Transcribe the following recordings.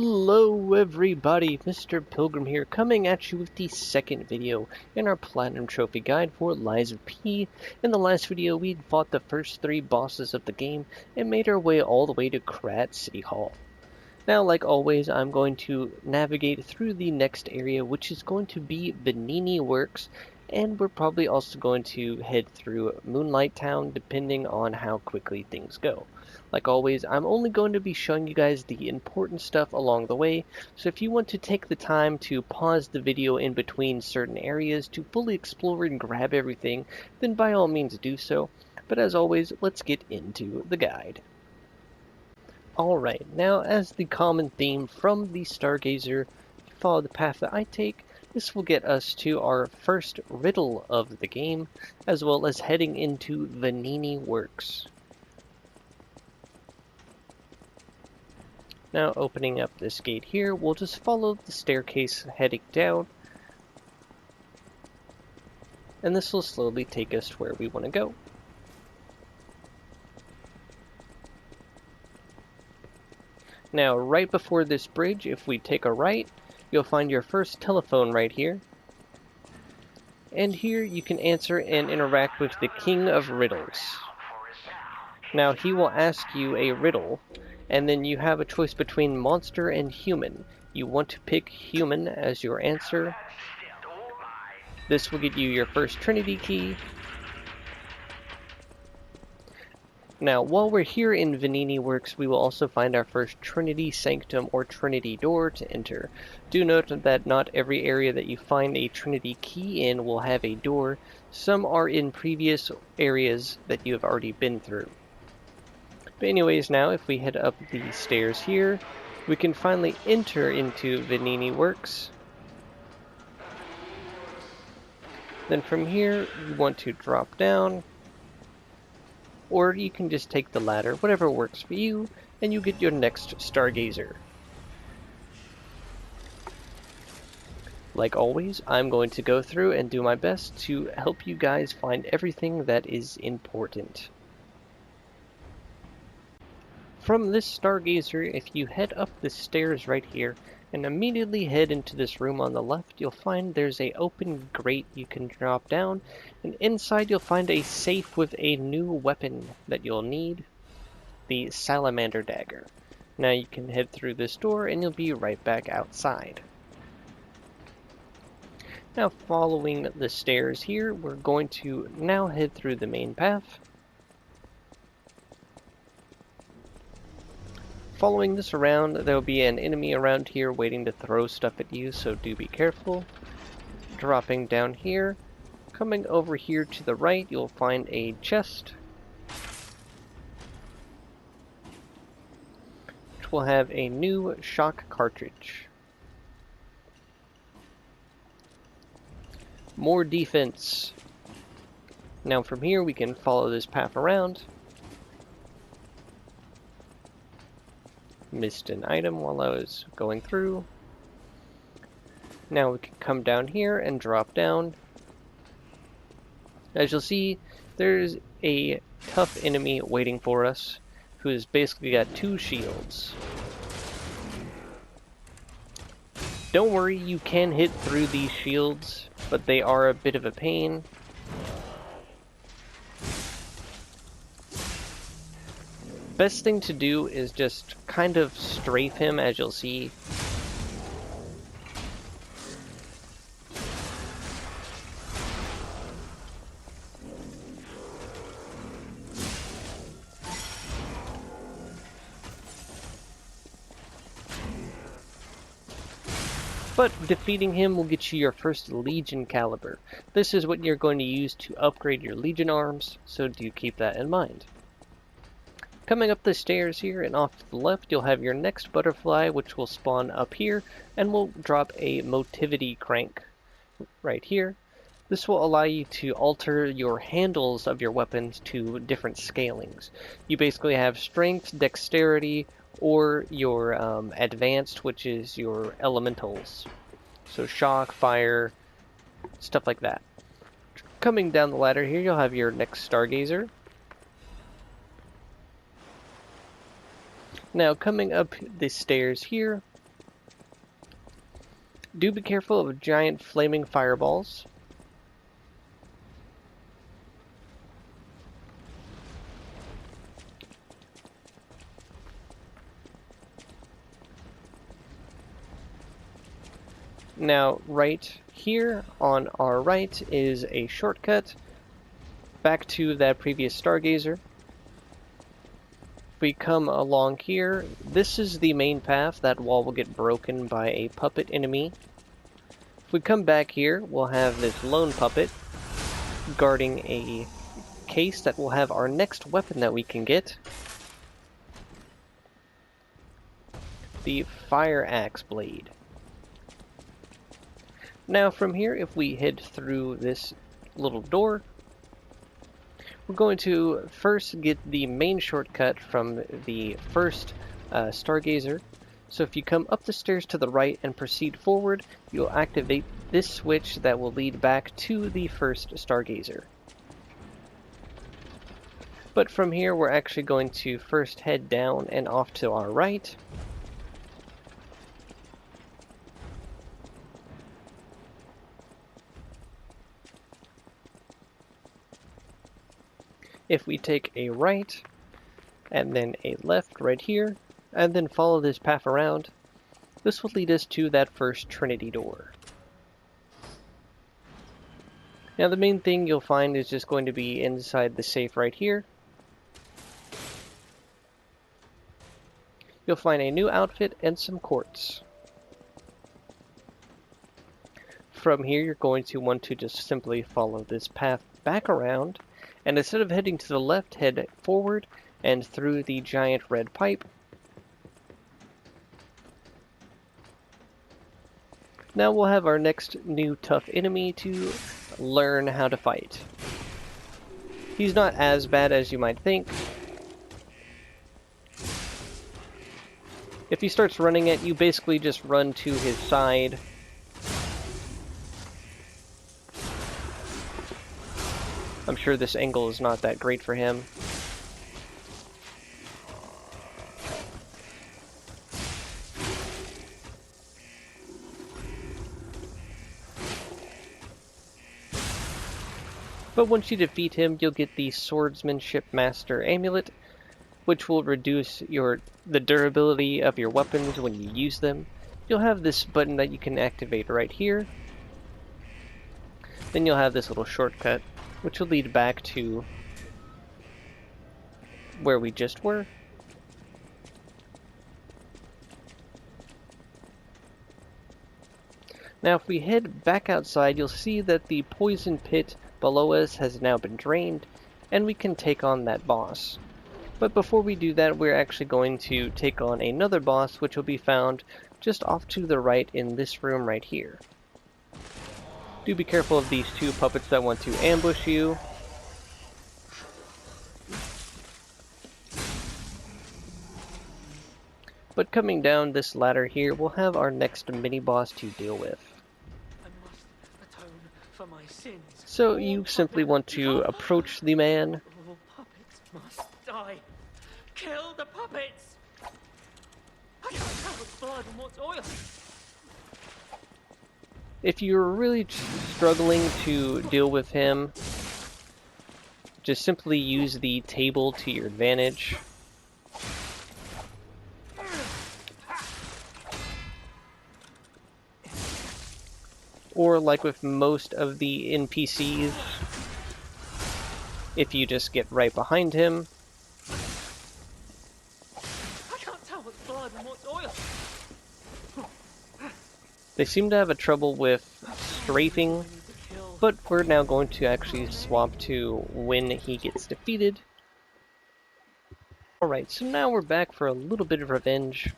Hello everybody, Mr. Pilgrim here, coming at you with the second video in our Platinum Trophy Guide for Lies of P. In the last video, we fought the first 3 bosses of the game and made our way all the way to Krat City Hall. Now, like always, I'm going to navigate through the next area, which is going to be Venigni Works, and we're probably also going to head through Moonlight Town, depending on how quickly things go. Like always, I'm only going to be showing you guys the important stuff along the way, so if you want to take the time to pause the video in between certain areas to fully explore and grab everything, then by all means do so. But as always, let's get into the guide. Alright, now as the common theme from the Stargazer, follow the path that I take. This will get us to our first riddle of the game, as well as heading into Venigni Works. Now opening up this gate here, we'll just follow the staircase heading down, and this will slowly take us to where we want to go. Now right before this bridge, if we take a right, you'll find your first telephone right here. And here you can answer and interact with the King of Riddles. Now he will ask you a riddle, and then you have a choice between monster and human. You want to pick human as your answer. This will get you your first Trinity key. Now, while we're here in Venigni Works, we will also find our first Trinity Sanctum or Trinity door to enter. Do note that not every area that you find a Trinity key in will have a door. Some are in previous areas that you have already been through. But anyways, now if we head up the stairs here, we can finally enter into Venigni Works. Then from here, you want to drop down, or you can just take the ladder, whatever works for you, and you get your next Stargazer. Like always, I'm going to go through and do my best to help you guys find everything that is important. From this Stargazer, if you head up the stairs right here, and immediately head into this room on the left, you'll find there's a open grate you can drop down, and inside you'll find a safe with a new weapon that you'll need, the Salamander Dagger. Now you can head through this door and you'll be right back outside. Now following the stairs here, we're going to now head through the main path. Following this around, there will be an enemy around here waiting to throw stuff at you, so do be careful. Dropping down here, coming over here to the right, you'll find a chest, which will have a new shock cartridge. More defense. Now from here we can follow this path around. Missed an item while I was going through. Now we can come down here and drop down. As you'll see, there's a tough enemy waiting for us, who's basically got 2 shields. Don't worry, you can hit through these shields, but they are a bit of a pain. Best thing to do is just kind of strafe him, as you'll see. But defeating him will get you your first Legion caliber. This is what you're going to use to upgrade your Legion arms, so do keep that in mind. Coming up the stairs here and off to the left, you'll have your next butterfly, which will spawn up here, and will drop a motivity crank right here. This will allow you to alter your handles of your weapons to different scalings. You basically have strength, dexterity, or your advanced, which is your elementals. So shock, fire, stuff like that. Coming down the ladder here, you'll have your next Stargazer. Now, coming up the stairs here, Do be careful of giant flaming fireballs. Now, right here on our right is a shortcut back to that previous Stargazer. If we come along here, this is the main path. That wall will get broken by a puppet enemy. If we come back here, we'll have this lone puppet guarding a case that will have our next weapon that we can get. The fire axe blade. Now from here, if we head through this little door, we're going to first get the main shortcut from the first Stargazer. So if you come up the stairs to the right and proceed forward, you'll activate this switch that will lead back to the first Stargazer. But from here, we're actually going to first head down and off to our right. If we take a right, and then a left right here, and then follow this path around, this will lead us to that first Trinity door. Now the main thing you'll find is just going to be inside the safe right here. You'll find a new outfit and some quartz. From here, you're going to want to just simply follow this path back around, and instead of heading to the left, head forward and through the giant red pipe. Now we'll have our next new tough enemy to learn how to fight. He's not as bad as you might think. If he starts running at you, basically just run to his side. I'm sure this angle is not that great for him. But once you defeat him, you'll get the Swordsmanship Master Amulet, which will reduce the durability of your weapons when you use them. You'll have this button that you can activate right here. Then you'll have this little shortcut, which will lead back to where we just were. Now if we head back outside, you'll see that the poison pit below us has now been drained, and we can take on that boss. But before we do that, we're actually going to take on another boss, which will be found just off to the right in this room right here. Do be careful of these two puppets that want to ambush you. But coming down this ladder here, we'll have our next mini-boss to deal with. I must atone for my sins. So you simply want to approach the man. All puppets must die. Kill the puppets! I can't tell what's blood and what's oil. If you're really struggling to deal with him, just simply use the table to your advantage. Or like with most of the NPCs, if you just get right behind him. I can't tell what's blood and what's oil. They seem to have a trouble with strafing, but we're now going to actually swap to when he gets defeated. Alright, so now we're back for a little bit of revenge.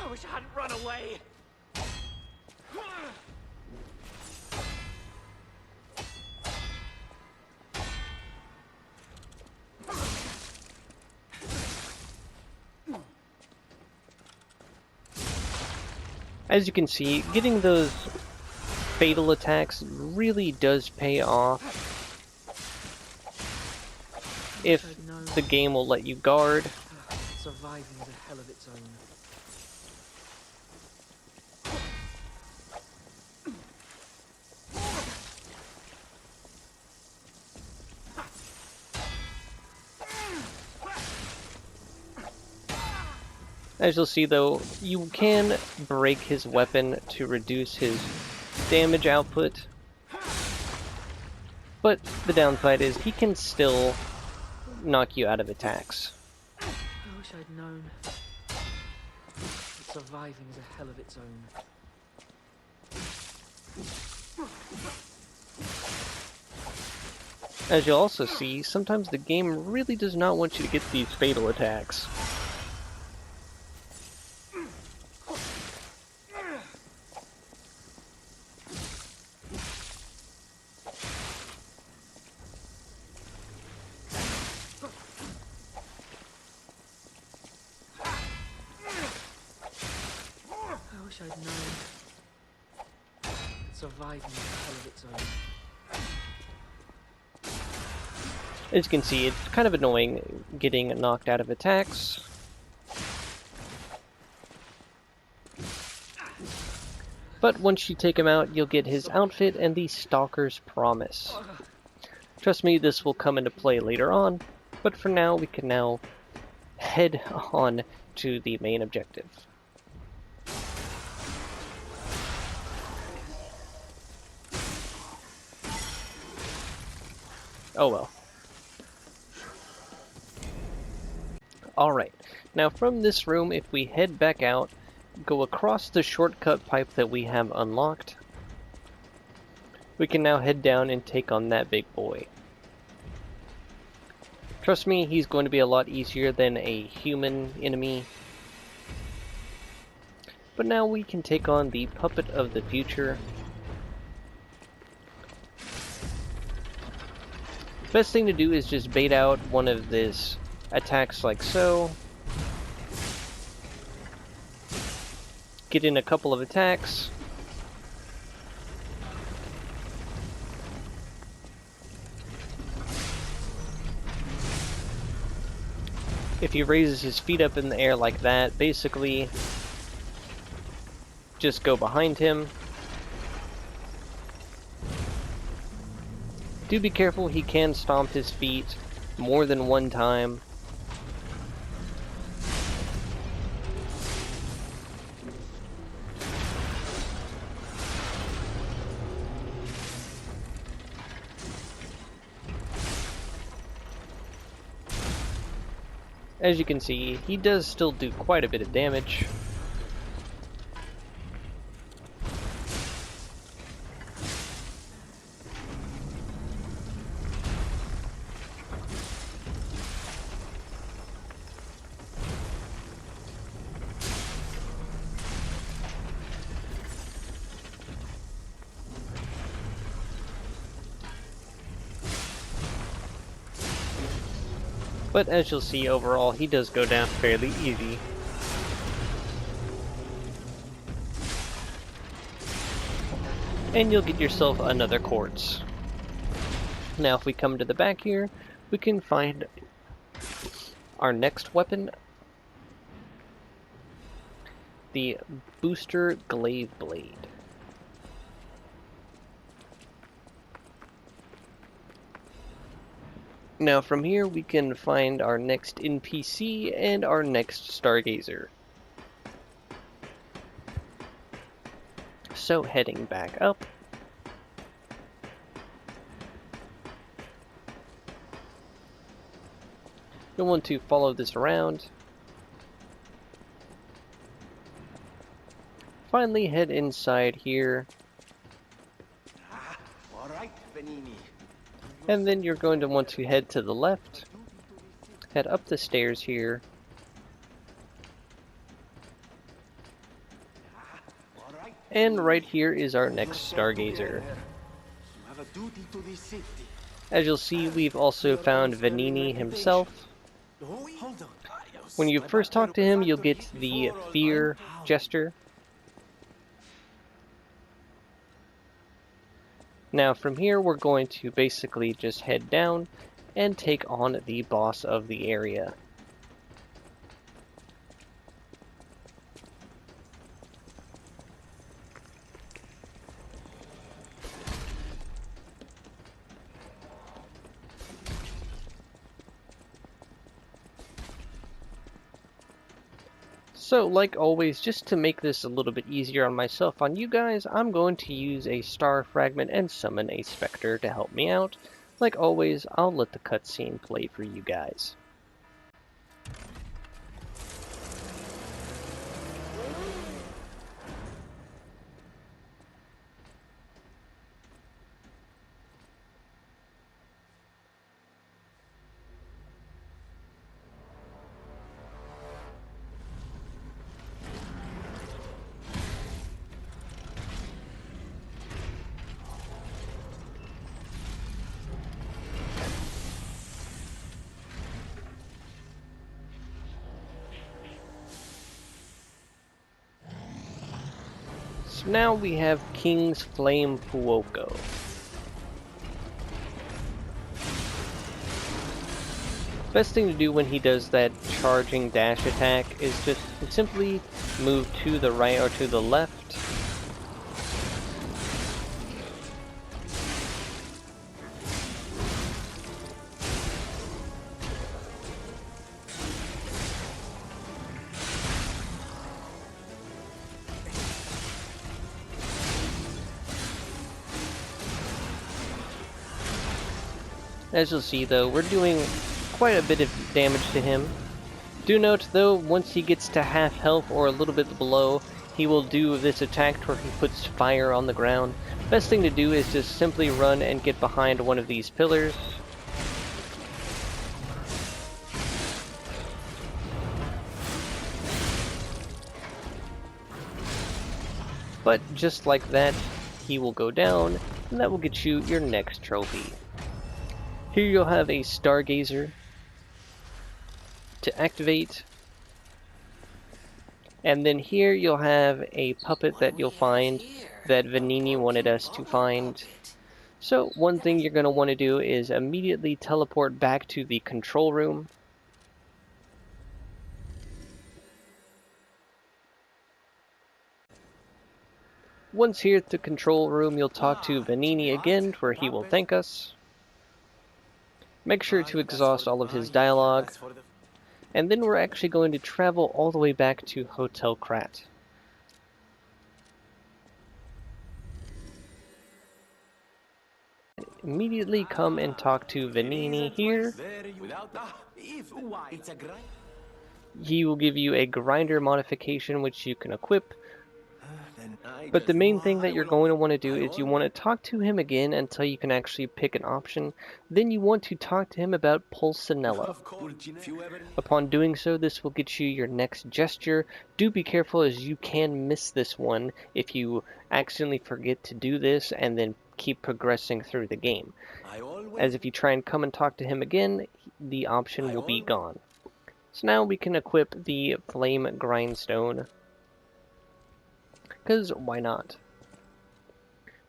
I wish I hadn't run away. As you can see, getting those fatal attacks really does pay off. if the game will let you guard. Surviving is a hell of its own. As you'll see though, you can break his weapon to reduce his damage output, but the downside is he can still knock you out of attacks. I wish I'd known. Surviving is a hell of its own. As you'll also see, sometimes the game really does not want you to get these fatal attacks. I wish I'd known. Surviving is a hell of its own. As you can see, it's kind of annoying getting knocked out of attacks. But once you take him out, you'll get his outfit and the Stalker's Promise. Trust me, this will come into play later on, but for now, we can now head on to the main objective. Oh well. Alright, now from this room, if we head back out, go across the shortcut pipe that we have unlocked, we can now head down and take on that big boy. Trust me, he's going to be a lot easier than a human enemy. But now we can take on the Puppet of the Future. Best thing to do is just bait out one of this attacks like so. Get in a couple of attacks. If he raises his feet up in the air like that, basically just go behind him. Do be careful, he can stomp his feet more than one time. As you can see, he does still do quite a bit of damage. But as you'll see, overall, he does go down fairly easy. And you'll get yourself another quartz. Now if we come to the back here, we can find our next weapon, the Booster Glaive Blade. Now from here we can find our next NPC and our next Stargazer. So heading back up, you'll want to follow this around. Finally head inside here. All right, venigni. And then you're going to want to head to the left, head up the stairs here, and right here is our next Stargazer. As you'll see, we've also found Venigni himself. When you first talk to him, you'll get the fear gesture. Now from here we're going to basically just head down and take on the boss of the area. So, like always, just to make this a little bit easier on myself, on you guys, I'm going to use a star fragment and summon a specter to help me out. Like always, I'll let the cutscene play for you guys. So now we have King's Flame Fuoco. Best thing to do when he does that charging dash attack is just simply move to the right or to the left. As you'll see though, we're doing quite a bit of damage to him. Do note though, once he gets to half health or a little bit below, he will do this attack where he puts fire on the ground. Best thing to do is just simply run and get behind one of these pillars. But just like that, he will go down, and that will get you your next trophy. Here you'll have a Stargazer to activate, and then here you'll have a puppet that you'll find that Venigni wanted us to find. So one thing you're going to want to do is immediately teleport back to the control room. Once here at the control room, you'll talk to Venigni again, where he will thank us. Make sure to exhaust all of his dialogue, and then we're actually going to travel all the way back to Hotel Krat. Immediately come and talk to Venigni here. He will give you a grinder modification which you can equip. But the main thing that you're going to want to do is you want to talk to him again until you can actually pick an option. Then you want to talk to him about Pulcinella. Upon doing so, this will get you your next gesture. Do be careful, as you can miss this one if you accidentally forget to do this and then keep progressing through the game. As if you try and come and talk to him again, the option will be gone. So now we can equip the Flame Grindstone, because why not?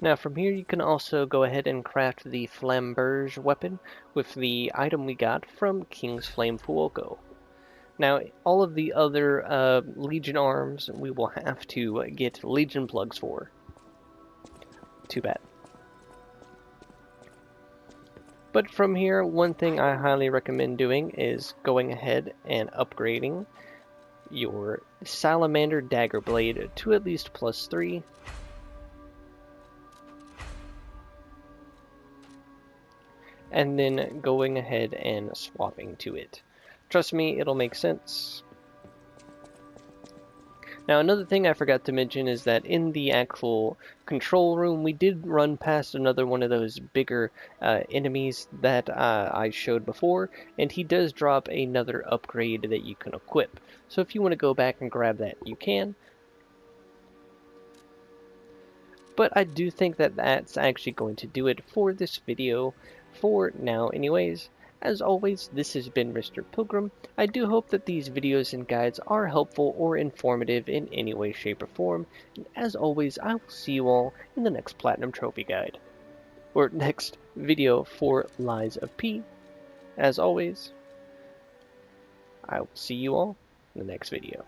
Now from here you can also go ahead and craft the Flamberge weapon with the item we got from King's Flame Fuoco. Now all of the other Legion arms we will have to get Legion plugs for. Too bad. But from here, one thing I highly recommend doing is going ahead and upgrading your Salamander Dagger Blade to at least +3. And then going ahead and swapping to it. Trust me, it'll make sense. Now another thing I forgot to mention is that in the actual control room we did run past another one of those bigger enemies that I showed before, and he does drop another upgrade that you can equip. So if you want to go back and grab that, you can. But I do think that that's actually going to do it for this video, for now anyways. As always, this has been Mr. Pilgrim. I do hope that these videos and guides are helpful or informative in any way, shape, or form. And as always, I will see you all in the next Platinum Trophy Guide. Or next video for Lies of P. as always, I will see you all in the next video.